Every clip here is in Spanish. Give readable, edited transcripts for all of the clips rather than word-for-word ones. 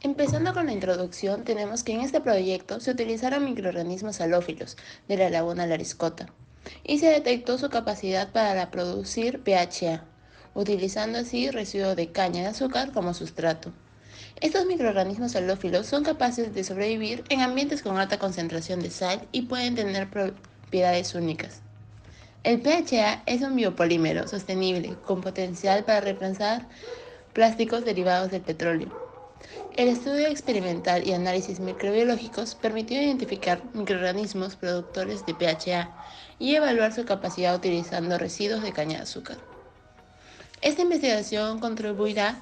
Empezando con la introducción, tenemos que en este proyecto se utilizaron microorganismos halófilos de la laguna Lariscota y se detectó su capacidad para producir PHA, utilizando así residuo de caña de azúcar como sustrato. Estos microorganismos halófilos son capaces de sobrevivir en ambientes con alta concentración de sal y pueden tener propiedades únicas. El PHA es un biopolímero sostenible con potencial para reemplazar plásticos derivados del petróleo. El estudio experimental y análisis microbiológicos permitió identificar microorganismos productores de PHA y evaluar su capacidad utilizando residuos de caña de azúcar. Esta investigación contribuirá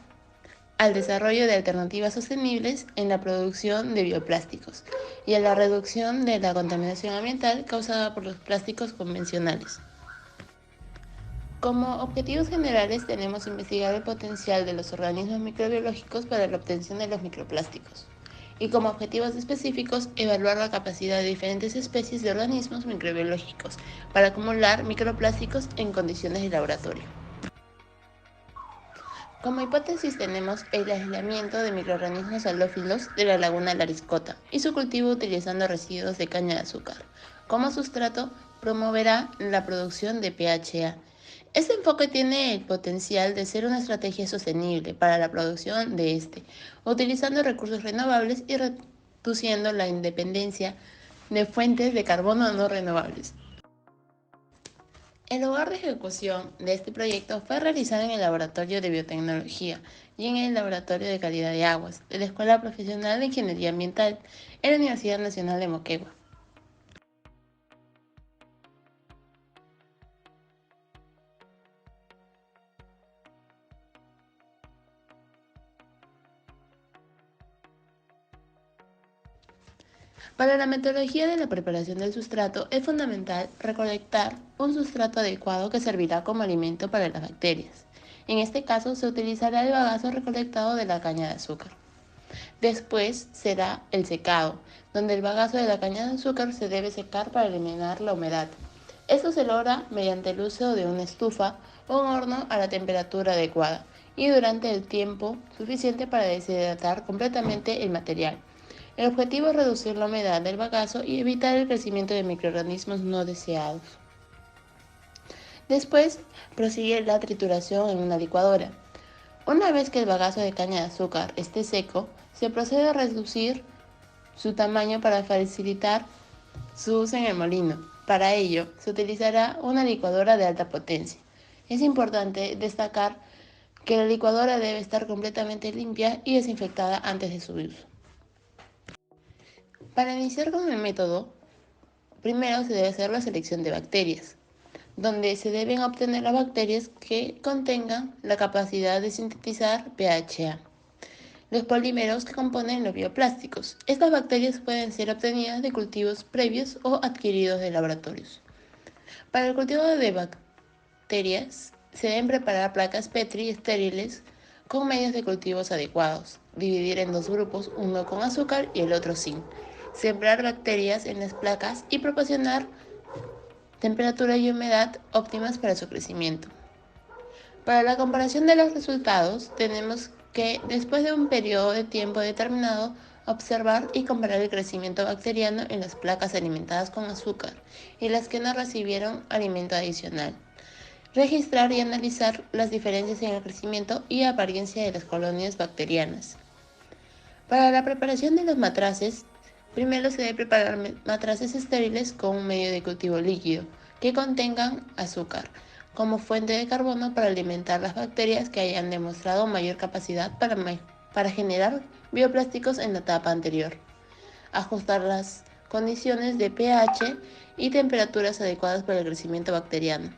al desarrollo de alternativas sostenibles en la producción de bioplásticos y a la reducción de la contaminación ambiental causada por los plásticos convencionales. Como objetivos generales tenemos investigar el potencial de los organismos microbiológicos para la obtención de los microplásticos. Y como objetivos específicos, evaluar la capacidad de diferentes especies de organismos microbiológicos para acumular microplásticos en condiciones de laboratorio. Como hipótesis tenemos el aislamiento de microorganismos halófilos de la laguna Lariscota y su cultivo utilizando residuos de caña de azúcar. Como sustrato, promoverá la producción de PHA. Este enfoque tiene el potencial de ser una estrategia sostenible para la producción de utilizando recursos renovables y reduciendo la independencia de fuentes de carbono no renovables. El lugar de ejecución de este proyecto fue realizado en el Laboratorio de Biotecnología y en el Laboratorio de Calidad de Aguas de la Escuela Profesional de Ingeniería Ambiental en la Universidad Nacional de Moquegua. Para la metodología de la preparación del sustrato es fundamental recolectar un sustrato adecuado que servirá como alimento para las bacterias. En este caso se utilizará el bagazo recolectado de la caña de azúcar. Después será el secado, donde el bagazo de la caña de azúcar se debe secar para eliminar la humedad. Esto se logra mediante el uso de una estufa o un horno a la temperatura adecuada y durante el tiempo suficiente para deshidratar completamente el material. El objetivo es reducir la humedad del bagazo y evitar el crecimiento de microorganismos no deseados. Después prosigue la trituración en una licuadora. Una vez que el bagazo de caña de azúcar esté seco, se procede a reducir su tamaño para facilitar su uso en el molino. Para ello, se utilizará una licuadora de alta potencia. Es importante destacar que la licuadora debe estar completamente limpia y desinfectada antes de su uso. Para iniciar con el método, primero se debe hacer la selección de bacterias, donde se deben obtener las bacterias que contengan la capacidad de sintetizar PHA. Los polímeros que componen los bioplásticos. Estas bacterias pueden ser obtenidas de cultivos previos o adquiridos de laboratorios. Para el cultivo de bacterias, se deben preparar placas Petri estériles con medios de cultivos adecuados, dividir en dos grupos, uno con azúcar y el otro sin, sembrar bacterias en las placas y proporcionar temperatura y humedad óptimas para su crecimiento. Para la comparación de los resultados, tenemos que, después de un periodo de tiempo determinado, observar y comparar el crecimiento bacteriano en las placas alimentadas con azúcar y las que no recibieron alimento adicional. Registrar y analizar las diferencias en el crecimiento y apariencia de las colonias bacterianas. Para la preparación de los matraces, primero se debe preparar matraces estériles con un medio de cultivo líquido que contengan azúcar como fuente de carbono para alimentar las bacterias que hayan demostrado mayor capacidad para generar bioplásticos en la etapa anterior. Ajustar las condiciones de pH y temperaturas adecuadas para el crecimiento bacteriano.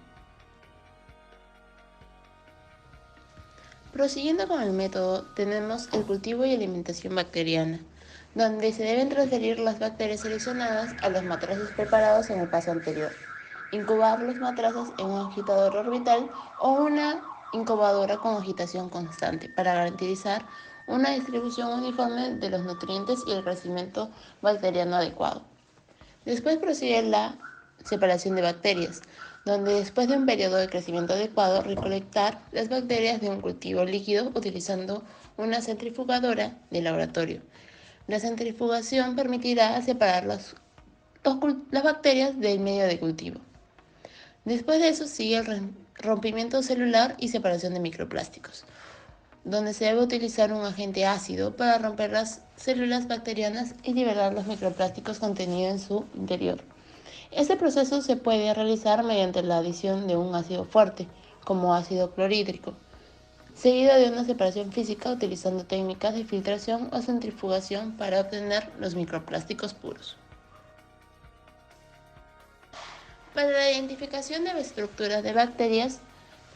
Prosiguiendo con el método, tenemos el cultivo y alimentación bacteriana, donde se deben transferir las bacterias seleccionadas a los matraces preparados en el paso anterior. Incubar los matraces en un agitador orbital o una incubadora con agitación constante para garantizar una distribución uniforme de los nutrientes y el crecimiento bacteriano adecuado. Después prosigue la separación de bacterias, donde después de un periodo de crecimiento adecuado recolectar las bacterias de un cultivo líquido utilizando una centrifugadora de laboratorio. La centrifugación permitirá separar las bacterias del medio de cultivo. Después de eso sigue el rompimiento celular y separación de microplásticos, donde se debe utilizar un agente ácido para romper las células bacterianas y liberar los microplásticos contenidos en su interior. Este proceso se puede realizar mediante la adición de un ácido fuerte, como ácido clorhídrico, seguido de una separación física utilizando técnicas de filtración o centrifugación para obtener los microplásticos puros. Para la identificación de estructuras de bacterias,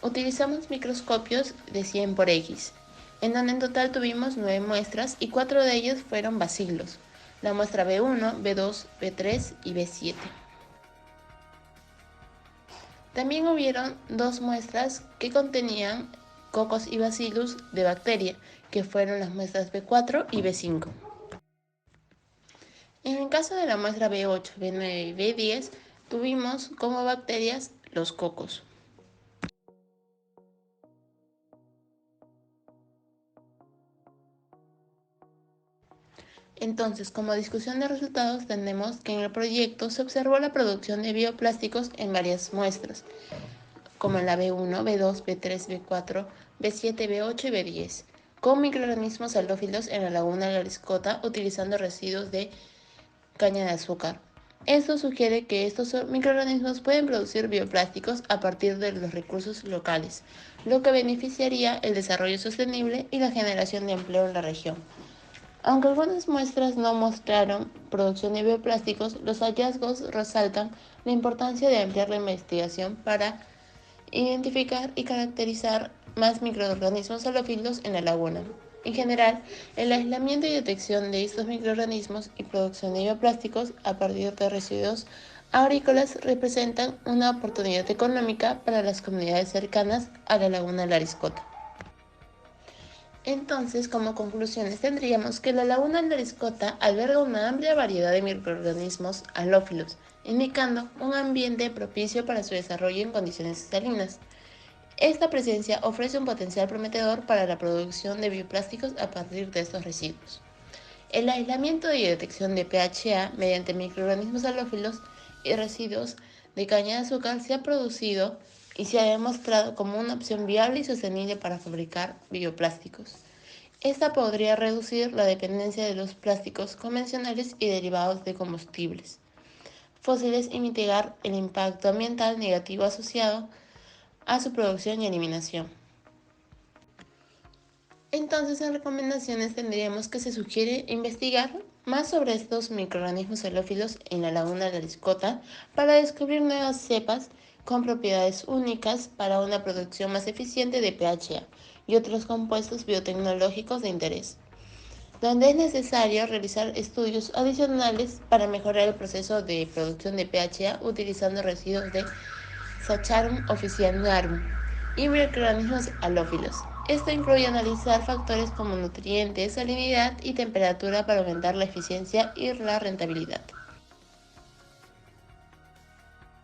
utilizamos microscopios de 100 por X, en donde en total tuvimos 9 muestras y 4 de ellos fueron bacilos, la muestra B1, B2, B3 y B7. También hubieron 2 muestras que contenían cocos y bacillus de bacteria, que fueron las muestras B4 y B5. En el caso de la muestra B8, B9 y B10, tuvimos como bacterias los cocos. Entonces, como discusión de resultados, tenemos que en el proyecto se observó la producción de bioplásticos en varias muestras, como en la B1, B2, B3, B4, B7, B8 y B10, con microorganismos halófilos en la laguna de la Riscota utilizando residuos de caña de azúcar. Esto sugiere que estos microorganismos pueden producir bioplásticos a partir de los recursos locales, lo que beneficiaría el desarrollo sostenible y la generación de empleo en la región. Aunque algunas muestras no mostraron producción de bioplásticos, los hallazgos resaltan la importancia de ampliar la investigación para identificar y caracterizar más microorganismos halófilos en la laguna. En general, el aislamiento y detección de estos microorganismos y producción de bioplásticos a partir de residuos agrícolas representan una oportunidad económica para las comunidades cercanas a la laguna de la Riscota. Entonces, como conclusiones, tendríamos que la laguna de la Riscota alberga una amplia variedad de microorganismos halófilos, indicando un ambiente propicio para su desarrollo en condiciones salinas. Esta presencia ofrece un potencial prometedor para la producción de bioplásticos a partir de estos residuos. El aislamiento y detección de PHA mediante microorganismos halófilos y residuos de caña de azúcar se ha producido y se ha demostrado como una opción viable y sostenible para fabricar bioplásticos. Esta podría reducir la dependencia de los plásticos convencionales y derivados de combustibles fósiles y mitigar el impacto ambiental negativo asociado a su producción y eliminación. Entonces, en recomendaciones tendríamos que se sugiere investigar más sobre estos microorganismos halófilos en la laguna de la Riscota para descubrir nuevas cepas con propiedades únicas para una producción más eficiente de PHA y otros compuestos biotecnológicos de interés, donde es necesario realizar estudios adicionales para mejorar el proceso de producción de PHA utilizando residuos de Saccharum officinarum y microorganismos halófilos. Esto incluye analizar factores como nutrientes, salinidad y temperatura para aumentar la eficiencia y la rentabilidad.